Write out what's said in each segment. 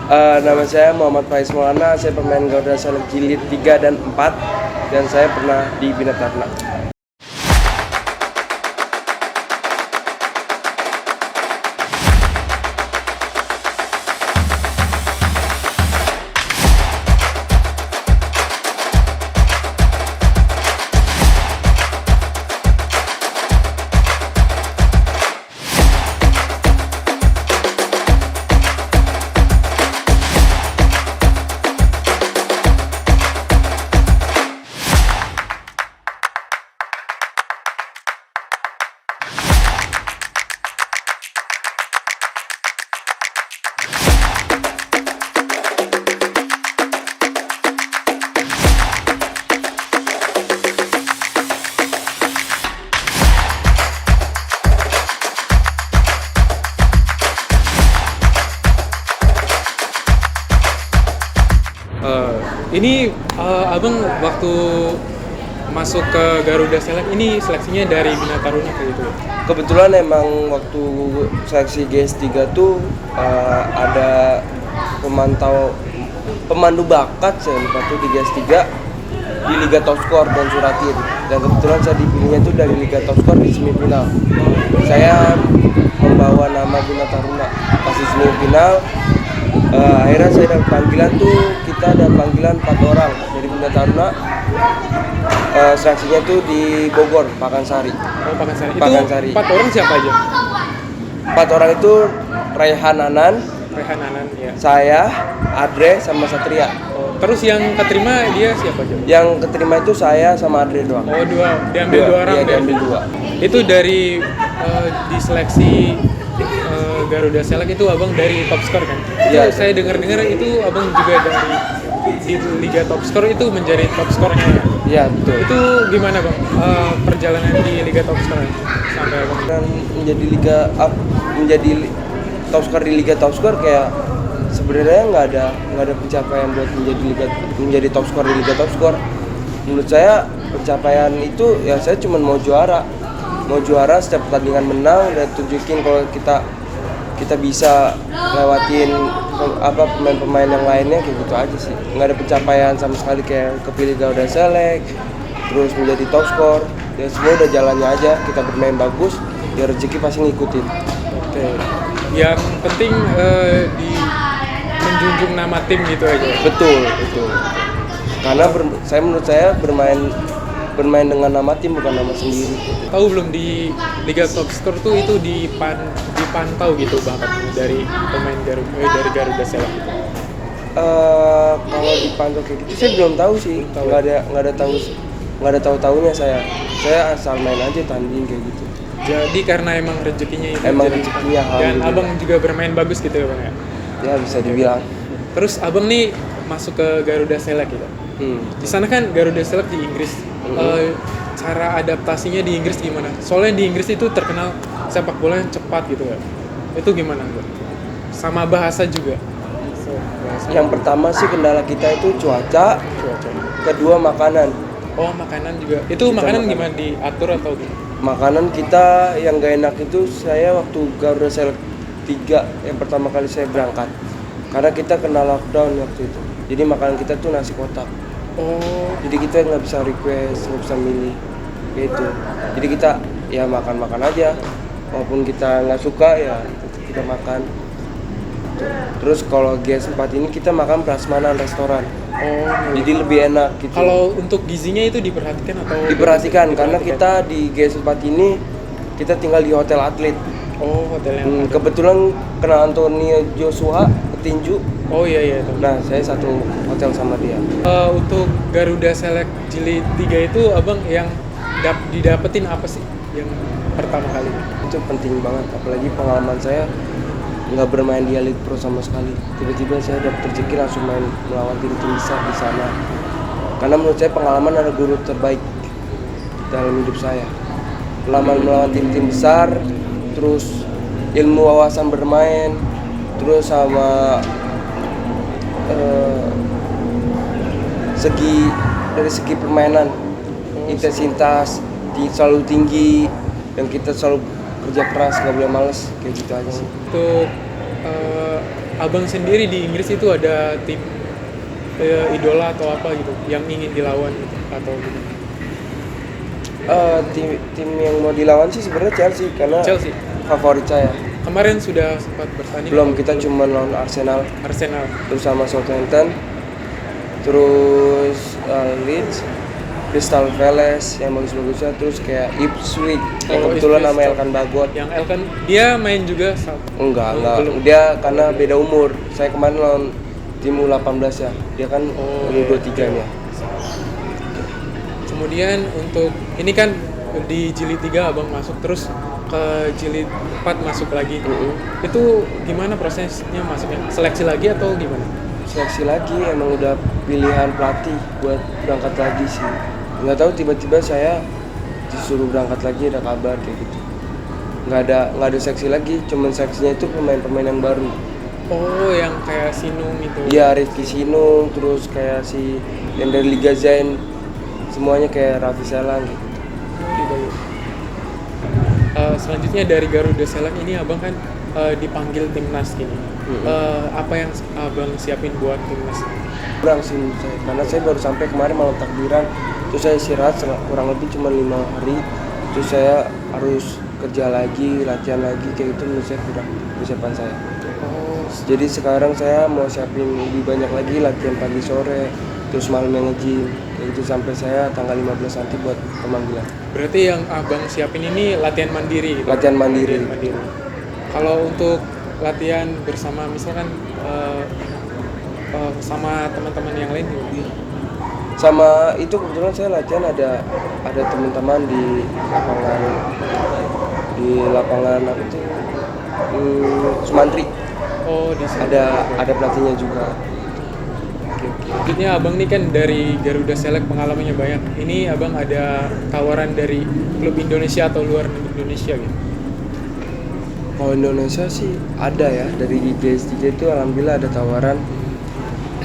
Nama saya Muhammad Faiz Maulana, saya pemain Garuda Select Jilid 3 dan 4 dan saya pernah di Bina Taruna. Ini abang waktu masuk ke Garuda Select ini seleksinya dari Bina Taruna kayak gitu. Kebetulan emang waktu seleksi GS3 tuh ada pemandu bakat saya lupa tuh di GS3 di Liga Top Score dan Suratin, dan kebetulan saya dipilihnya tuh dari Liga Top Score di semifinal. Saya membawa nama Bina Taruna pas di semifinal. Akhirnya saya dapat panggilan tuh, kita ada panggilan 4 orang dari Bina Taruna. Seleksinya tuh di Bogor, Pakansari. Oh, Pakansari. Pakansari. Itu 4 orang siapa aja? 4 orang itu Raihan Anan, Ya. saya, Adre, sama Satria. Oh, terus yang keterima dia siapa aja? Yang keterima itu saya sama Adre doang. Oh, diambil dua orang. Iya, diambil 2. Itu dari diseleksi Garuda Select itu abang dari top score kan? Iya. Saya dengar-dengar itu abang juga dari di Liga Top Score itu menjadi top score-nya ya? Iya, betul. Itu gimana bang perjalanan di Liga Top Score sampai abang? Dan menjadi top score di Liga Top Score kayak sebenarnya nggak ada pencapaian buat menjadi top score di Liga Top Score. Menurut saya pencapaian itu ya saya cuma mau juara setiap pertandingan menang dan tunjukin kalau kita bisa lewatin pemain-pemain yang lainnya, kayak gitu aja sih. Nggak ada pencapaian sama sekali kayak kepilih Garuda Select terus menjadi top score, ya semua udah jalannya aja, kita bermain bagus ya rezeki pasti ngikutin. Oke. Yang penting di menjunjung nama tim gitu aja. Betul. Karena menurut saya bermain dengan nama tim bukan nama sendiri. Tahu belum di Liga Top Score tuh itu dipantau gitu bahkan dari pemain dari Garuda Select gitu. Kalau dipantau kayak gitu saya belum tahu sih. Nggak ada tahu-tahunya saya asal main aja tanding kayak gitu. Jadi karena emang rezekinya itu Emang jadi- rezekinya, dan alhamdulillah. abang juga bermain bagus gitu ya bang ya. Ya bisa dibilang. Terus abang nih masuk ke Garuda Select gitu. Di sana kan Garuda Select di Inggris. Cara adaptasinya di Inggris gimana? Soalnya di Inggris itu terkenal sepak bola yang cepat gitu ya. Itu gimana bang? Sama bahasa juga. Yang pertama sih kendala kita itu cuaca. Kedua makanan. Oh, makanan juga. Itu makanan gimana, diatur atau gimana? Makanan kita yang gak enak itu saya waktu Garuda Select 3 yang pertama kali saya berangkat. Karena kita kena lockdown waktu itu. Jadi makanan kita tuh nasi kotak. Oh, Jadi kita nggak bisa request, nggak bisa milih gitu. Jadi kita ya makan aja. Walaupun kita nggak suka ya tetap kita makan. Terus kalau GS4 ini kita makan prasmanan restoran. Jadi lebih enak gitu. kalau untuk gizinya itu diperhatikan atau? Diperhatikan karena kita di GS4 ini kita tinggal di hotel atlet. Oh, hotelnya. Kebetulan kenal Antonio Joshua petinju. Oh iya itu. Nah, saya satu hotel sama dia. Untuk Garuda Select Jilid 3 itu abang yang didapetin apa sih yang pertama kali? Itu penting banget, apalagi pengalaman saya nggak bermain di Elite Pro sama sekali. Tiba-tiba saya dapat rezeki langsung main melawan tim-tim besar di sana. Karena menurut saya pengalaman adalah guru terbaik dalam hidup saya. Pengalaman melawan tim-tim besar, terus ilmu wawasan bermain, terus sama dari segi permainan, intensitas selalu tinggi dan kita selalu kerja keras, nggak boleh males, kayak gitu aja sih. Untuk abang sendiri di Inggris itu ada tim idola atau apa gitu yang ingin dilawan gitu, atau gitu? Tim yang mau dilawan sih sebenarnya Chelsea karena Chelsea favorit saya. kemarin sudah sempat bertanding. Belum, kita cuma lawan Arsenal terus sama Southampton, terus Leeds, Crystal Palace yang bagus-bagusnya, terus kayak Ipswich yang kebetulan nama Elkan Bagot. Yang Elkan dia main juga Enggak, belum. dia karena beda umur. Saya kemarin lawan tim U18 ya, dia kan U23 nya. Kemudian untuk ini kan di jilid 3 abang masuk, terus ke jilid 4 masuk lagi. Itu gimana prosesnya masuknya? Seleksi lagi atau gimana? Seleksi lagi, emang udah pilihan pelatih buat berangkat lagi sih. Nggak tahu tiba-tiba saya disuruh berangkat lagi, ada kabar kayak gitu. Nggak ada seksi lagi, cuman seksinya itu pemain-pemain yang baru. Oh, yang kayak Sinung itu. Iya, Rifki Sinung, terus kayak si yang dari Liga Zain, semuanya kayak Raffi Selang gitu. Selanjutnya dari Garuda Select ini abang kan dipanggil timnas gini. Apa yang abang siapin buat timnas? Kurang sih saya, karena saya baru sampai kemarin malam takbiran, terus saya istirahat kurang lebih cuma 5 hari, terus saya harus kerja lagi, latihan lagi, kayak gitu menurut saya kurang persiapan saya. Jadi sekarang saya mau siapin lebih banyak lagi, latihan pagi sore, terus malam yang nge-gym, kayak gitu sampai saya tanggal 15 nanti buat pemanggilan. Berarti yang abang siapin ini latihan mandiri gitu? Latihan mandiri. Kalau untuk latihan bersama misalkan sama teman-teman yang lain juga? Sama itu kebetulan saya latihan ada teman-teman di lapangan apa itu Sumantri. Oh, di sini. Ada pelatihnya juga. Maksudnya abang nih kan dari Garuda Select pengalamannya banyak. Ini abang ada tawaran dari klub Indonesia atau luar negeri Indonesia gitu? Kalau Indonesia sih ada ya, dari IGS3 itu alhamdulillah ada tawaran.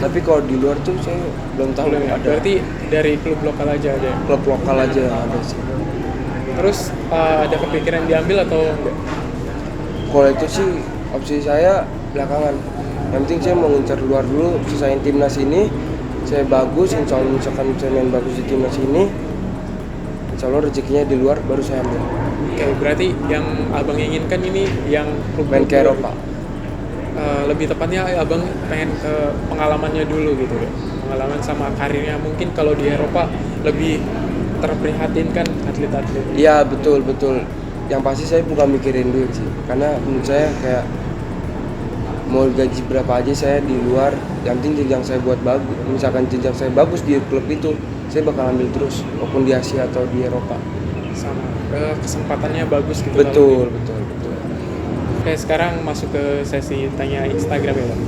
Tapi kalau di luar tuh saya belum tahu ada. Berarti dari klub lokal aja ada? Klub lokal aja ada sih. Terus ada kepikiran diambil atau enggak? Kalau itu sih opsi saya belakangan. Yang penting saya mau ngincar luar dulu, selesaiin timnas ini. Saya bagus, insya Allah misalkan saya main bagus di timnas ini, insya Allah rezekinya di luar baru saya ambil. Oke, berarti yang abang inginkan ini yang klub main ke Eropa. Lebih tepatnya abang pengen ke pengalamannya dulu gitu ya, pengalaman sama karirnya. Mungkin kalau di Eropa lebih terprihatinkan atlet-atlet. Iya betul. Yang pasti saya bukan mikirin duit sih, karena menurut saya kayak mau gaji berapa aja saya di luar, yang penting jenjang saya buat bagus. Misalkan jenjang saya bagus di klub itu, saya bakal ambil terus, maupun di Asia atau di Eropa. Sama kesempatannya bagus gitu. Betul. Oke, sekarang masuk ke sesi tanya Instagram ya, Bang.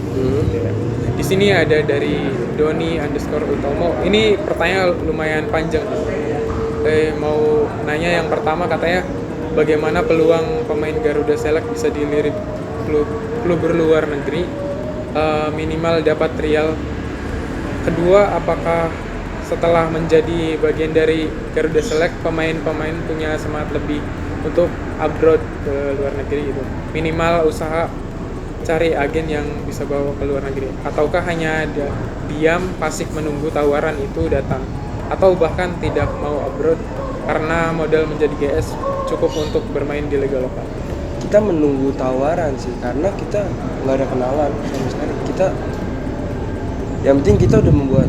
Di sini ada dari Doni_Utomo. Ini pertanyaan lumayan panjang. Mau nanya yang pertama, katanya bagaimana peluang pemain Garuda Select bisa dilirik klub berluar negeri, minimal dapat trial. Kedua, apakah setelah menjadi bagian dari Garuda Select pemain-pemain punya semangat lebih untuk abroad ke luar negeri gitu, minimal usaha cari agen yang bisa bawa ke luar negeri, ataukah hanya diam pasif menunggu tawaran itu datang, atau bahkan tidak mau abroad karena modal menjadi GS cukup untuk bermain di liga lokal? Kita menunggu tawaran sih, karena kita nggak ada kenalan sama sekali. Yang penting kita udah membuat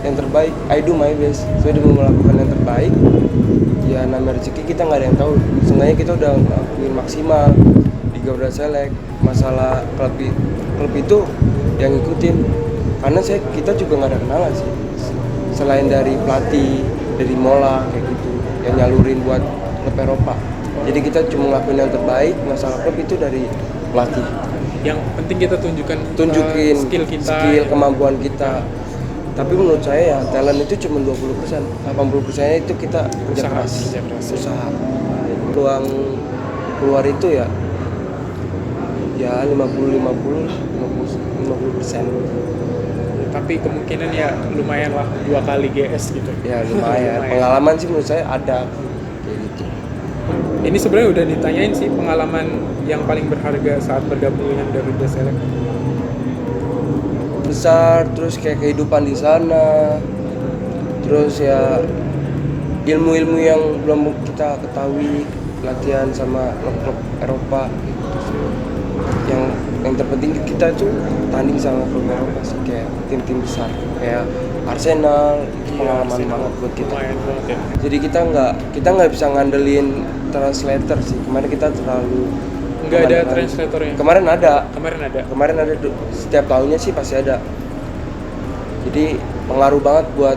yang terbaik. I do my best. Saya udah melakukan yang terbaik. Ya namanya rezeki kita nggak ada yang tahu. Seenggaknya kita udah ngelakuin maksimal di Garuda Select. Masalah klub itu yang ngikutin. Karena kita juga nggak ada kenalan sih. Selain dari pelatih, dari Mola kayak gitu, yang nyalurin buat klub Eropa. Jadi kita cuma ngelakuin yang terbaik. Masalah klub itu dari pelatih. Yang penting kita tunjukin skill kita, kemampuan kita. Tapi menurut saya ya talent itu cuma 20%, 80%-nya itu kita kerja keras. Usaha. Peluang keluar itu ya 50%. Tapi kemungkinan ya lumayan lah 2 kali GS gitu. Ya lumayan. Pengalaman sih menurut saya ada kayak gitu. Ini sebenarnya udah ditanyain sih pengalaman yang paling berharga saat bergabung dengan Garuda Select. Besar, terus kayak kehidupan di sana, terus ya ilmu-ilmu yang belum kita ketahui, latihan sama klub-klub Eropa gitu. Yang terpenting kita tuh tanding sama klub Eropa sih, kayak tim-tim besar kayak Arsenal, itu pengalaman banget buat kita. Lumayan banget ya. Jadi kita nggak bisa ngandelin translator sih, kemarin kita terlalu Nggak ada mengandalkan- translatornya. Kemarin ada Kemarin ada. setiap tahunnya sih pasti ada. Jadi pengaruh banget buat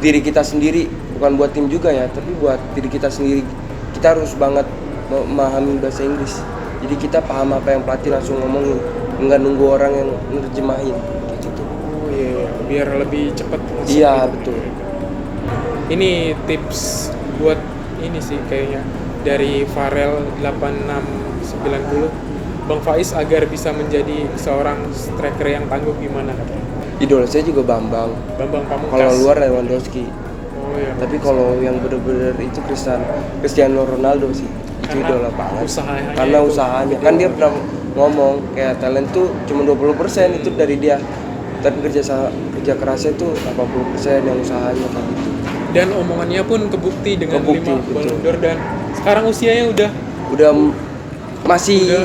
diri kita sendiri, bukan buat tim juga ya, tapi buat diri kita sendiri. Kita harus banget memahami bahasa Inggris, jadi kita paham apa yang pelatih langsung ngomongin, nggak nunggu orang yang nerjemahin kayak gitu. Oh iya, biar lebih cepat. Iya betul. Ini tips buat ini sih kayaknya dari Farel 8690, Bang Faiz agar bisa menjadi seorang striker yang tangguh gimana katanya? Idol saya juga Bambang. Bambang Pamungkas. Kalau luar Lewandowski. Oh iya. Tapi kalau yang bener-bener itu Cristiano Ronaldo sih. Itu Karena idola banget. usahanya Karena itu usahanya. gede Kan dia banget. pernah ngomong kayak talent tuh cuma 20% itu dari dia. Tapi kerja kerasnya tuh 80% yang usahanya kayak gitu. Dan omongannya pun kebukti dengan Kebukti, 5 betul. Ballon d'Or dan sekarang usianya udah Masih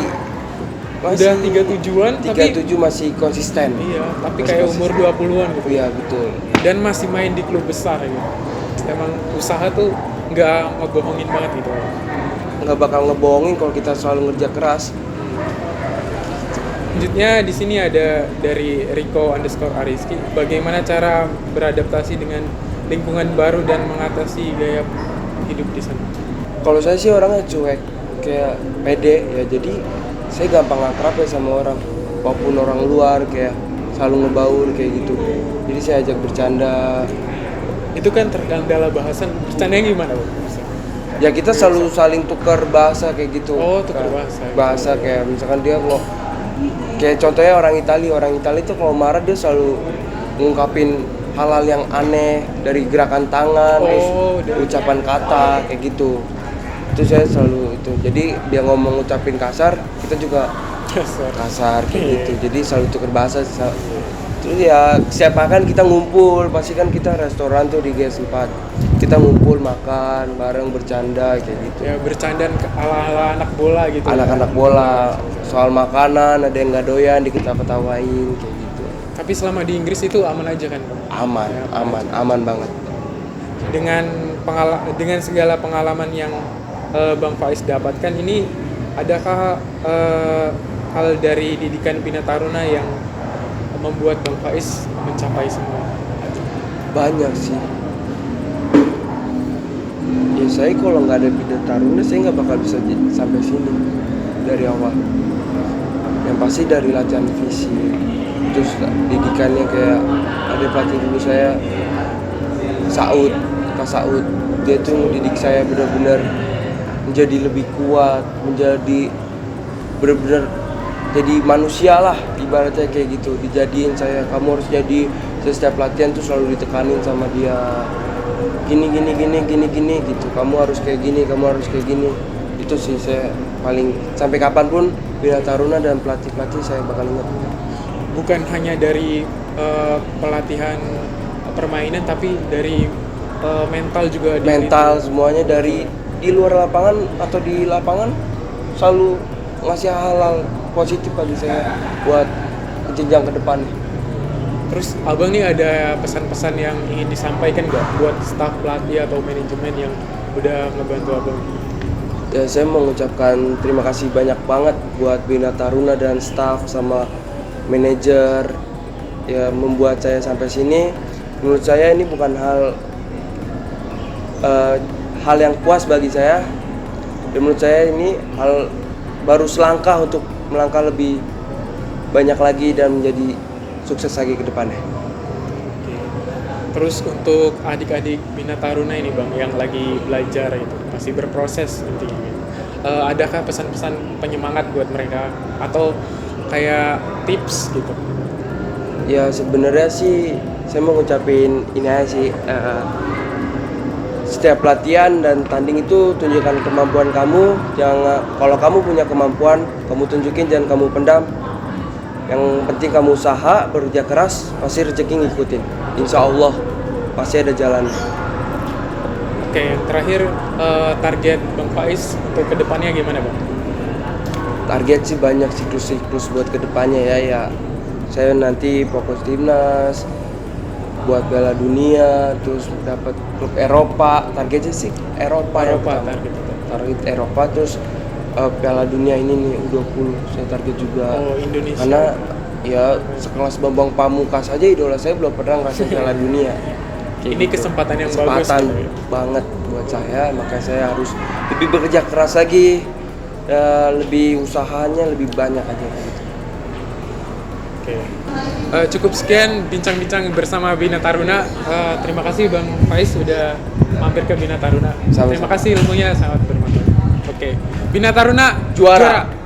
37-an tapi 37 masih konsisten. iya, tapi Masih kayak konsisten. umur 20-an gitu. Iya betul. Dan masih main di klub besar gitu. Emang usaha tuh nggak ngebohongin banget gitu. Nggak bakal ngebohongin kalau kita selalu ngerja keras. Selanjutnya di sini ada dari Rico_Ariski. Bagaimana cara beradaptasi dengan lingkungan baru dan mengatasi gaya hidup di sana? Kalau saya sih orangnya cuek, kayak pede ya, jadi saya gampang akrab ya sama orang, walaupun orang luar kayak selalu ngebaur kayak gitu. Jadi saya ajak bercanda. Itu kan terkendala bahasan. Bercandanya gimana, Bang? Ya kita selalu saling tukar bahasa kayak gitu. Oh, tukar bahasa. Bahasa kayak misalkan dia mau kayak contohnya orang Italia itu kalau marah dia selalu ngungkapin hal-hal yang aneh dari gerakan tangan, dari ucapan kata kayak gitu. Itu saya selalu itu. Jadi dia ngomong ngucapin kasar, kita juga kasar kayak Iya. gitu. Jadi selalu tukar bahasa. Terus ya siapa kan kita ngumpul, pasti kan kita restoran tuh di GS4. Kita ngumpul makan bareng bercanda kayak gitu. Ya bercandaan ala-ala anak bola gitu. Anak-anak bola, soal makanan ada yang nggak doyan diketawain kayak gitu. Tapi selama di Inggris itu aman aja kan, Bang? Aman banget. Dengan segala pengalaman yang Bang Faiz dapatkan ini, adakah hal dari didikan Bina Taruna yang membuat Bang Faiz mencapai semua? Banyak sih. Ya saya kalau nggak ada Bina Taruna saya nggak bakal bisa sampai sini dari awal. Yang pasti dari latihan fisik, terus didikannya kayak ada pelatih dulu saya Kak Saud, dia tuh mendidik saya benar-benar menjadi lebih kuat, menjadi benar-benar jadi manusia lah ibaratnya kayak gitu. Dijadiin saya, kamu harus jadi, saya setiap latihan tuh selalu ditekanin sama dia, gini gitu, kamu harus kayak gini. Itu sih saya paling sampai kapanpun Bina Taruna dan pelatih saya bakal ingat. Bukan hanya dari pelatihan permainan, tapi dari mental juga. Mental semuanya, dari di luar lapangan atau di lapangan selalu ngasih hal-hal positif bagi saya buat jenjang ke depan. Terus abang nih ada pesan-pesan yang ingin disampaikan nggak buat staf pelatih atau manajemen yang udah ngebantu abang? Ya saya mau mengucapkan terima kasih banyak banget buat Bina Taruna dan staf sama manajer ya membuat saya sampai sini. Menurut saya ini bukan hal yang puas bagi saya. Dan menurut saya ini hal baru selangkah untuk melangkah lebih banyak lagi dan menjadi sukses lagi ke depannya. Oke. Terus untuk adik-adik Bina Taruna ini Bang yang lagi belajar itu masih berproses intinya. Adakah pesan-pesan penyemangat buat mereka atau kayak tips gitu? Ya sebenarnya sih saya mau ngucapin ini aja sih, setiap latihan dan tanding itu tunjukkan kemampuan kamu. Jangan, kalau kamu punya kemampuan, kamu tunjukin, jangan kamu pendam. Yang penting kamu usaha, bekerja keras, pasti rezeki ngikutin. Insya Allah pasti ada jalan. Oke, yang terakhir target Bang Faiz untuk kedepannya gimana Bang? Target sih banyak, siklus buat kedepannya ya. Saya nanti fokus timnas, buat Piala Dunia, terus dapat klub Eropa. Targetnya sih Eropa target Eropa, terus Piala Dunia ini nih U20 saya target juga. Indonesia. Karena ya sekelas Bambang Pamungkas aja idola saya belum pernah ngerasain Piala Dunia. Ini kesempatan yang bagus. Kesempatan banget buat saya, makanya saya harus lebih bekerja keras lagi, lebih usahanya lebih banyak aja gitu. Oke. Cukup sekian bincang-bincang bersama Bina Taruna. Terima kasih Bang Faiz sudah mampir ke Bina Taruna. Sama-sama. Terima kasih ilmunya sangat bermanfaat. Oke. Bina Taruna Juara.